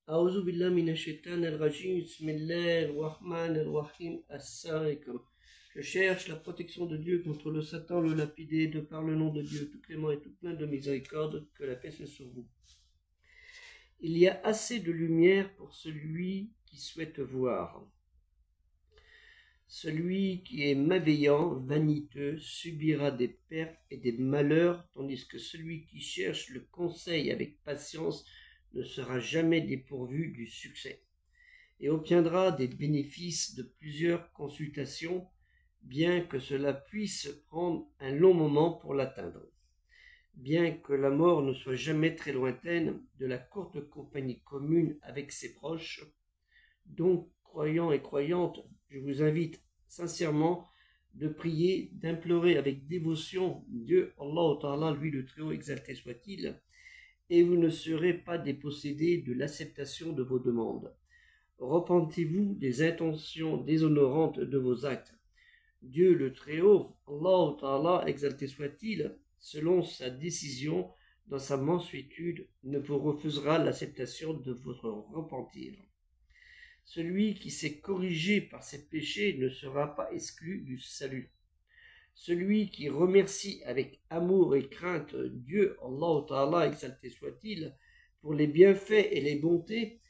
A'udhu billah minash shaitanir rajim. Bismillahir rahmanir rahim. Assalamu alaikum. Je cherche la protection de Dieu contre le Satan, le lapidé, de par le nom de Dieu, tout clément et tout plein de miséricorde, que la paix soit sur vous. Il y a assez de lumière pour celui qui souhaite voir. Celui qui est malveillant, vaniteux, subira des pertes et des malheurs, tandis que celui qui cherche le conseil avec patience ne sera jamais dépourvu du succès, et obtiendra des bénéfices de plusieurs consultations, bien que cela puisse prendre un long moment pour l'atteindre. Bien que la mort ne soit jamais très lointaine de la courte compagnie commune avec ses proches, donc, croyants et croyantes, je vous invite sincèrement de prier, d'implorer avec dévotion Dieu, Allah Ta'ala, lui le Très-Haut, exalté soit-il, et vous ne serez pas dépossédés de l'acceptation de vos demandes. Repentez-vous des intentions déshonorantes de vos actes. Dieu le Très-Haut, Allah Ta'ala, exalté soit-il, selon sa décision, dans sa mansuétude, ne vous refusera l'acceptation de votre repentir. Celui qui s'est corrigé par ses péchés ne sera pas exclu du salut. Celui qui remercie avec amour et crainte Dieu, Allah Ta'ala, exalté soit-il, pour les bienfaits et les bontés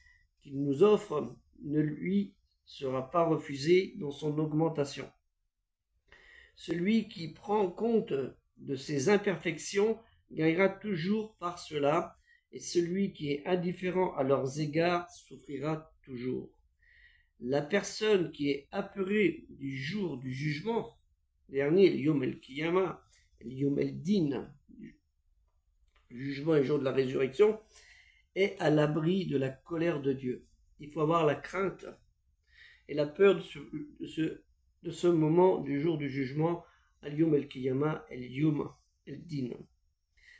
qu'il nous offre, ne lui sera pas refusé dans son augmentation. Celui qui prend compte de ses imperfections gagnera toujours par cela, et celui qui est indifférent à leurs égards souffrira toujours. La personne qui est apeurée du jour du jugement dernier, le Yom el-Kiyama, le Yom el-Din, le jugement et le jour de la résurrection, est à l'abri de la colère de Dieu. Il faut avoir la crainte et la peur de ce moment du jour du jugement, al Yom el-Kiyama et le Yom el-Din.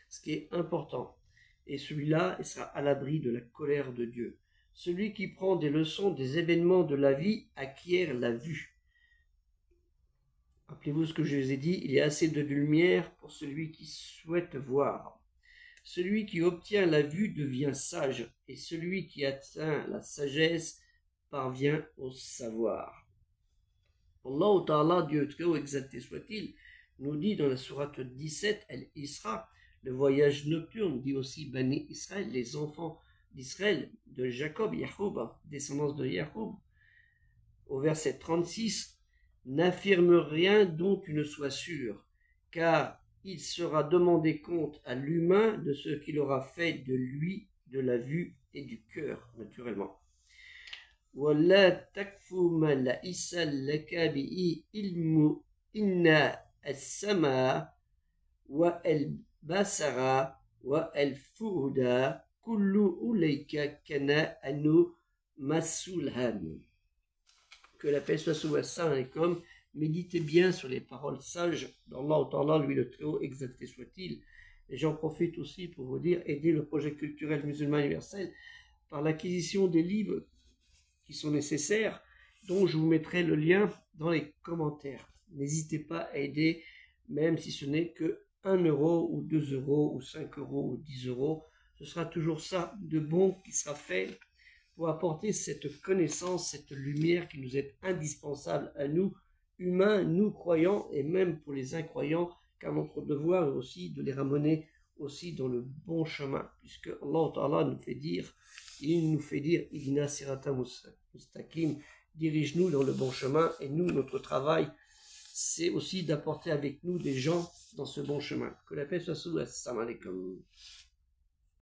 Ce qui est important. Et celui-là, il sera à l'abri de la colère de Dieu. Celui qui prend des leçons des événements de la vie acquiert la vue. Rappelez-vous ce que je vous ai dit, il y a assez de lumière pour celui qui souhaite voir. Celui qui obtient la vue devient sage, et celui qui atteint la sagesse parvient au savoir. Allah Ta'ala, Dieu Très-Haut, exalté soit-il, nous dit dans la sourate 17, Al-Isra, le voyage nocturne, dit aussi Bani Israël, les enfants d'Israël, de Jacob, Yacoub, descendance de Yacoub, au verset 36, n'affirme rien dont tu ne sois sûr, car il sera demandé compte à l'humain de ce qu'il aura fait de lui, de la vue et du cœur, naturellement. وَلَا تَكْفُ مَا لَيْسَ لَكَ بِهِ عِلْمٌ إِنَّ السَّمْعَ وَالْبَصَرَ وَالْفُؤَادَ كُلُّ أُولَئِكَ كَانَ عَنْهُ مسؤولا. Que la paix soit sur vous, assalamu alaikum. Méditez bien sur les paroles sages d'Allah Ta'ala, lui le Très-Haut, exalté soit-il. Et j'en profite aussi pour vous dire, aidez le projet culturel musulman universel par l'acquisition des livres qui sont nécessaires, dont je vous mettrai le lien dans les commentaires. N'hésitez pas à aider, même si ce n'est que 1 euro ou 2 euros ou 5 euros ou 10 euros. Ce sera toujours ça de bon qui sera fait pour apporter cette connaissance, cette lumière qui nous est indispensable à nous, humains, nous croyants, et même pour les incroyants, car notre devoir est aussi de les ramener aussi dans le bon chemin, puisque Allah Ta'ala nous fait dire, il nous fait dire, Idina Sirata Mustaqim, dirige-nous dans le bon chemin, et nous, notre travail, c'est aussi d'apporter avec nous des gens dans ce bon chemin. Que la paix soit sur vous, assalamu alaikum.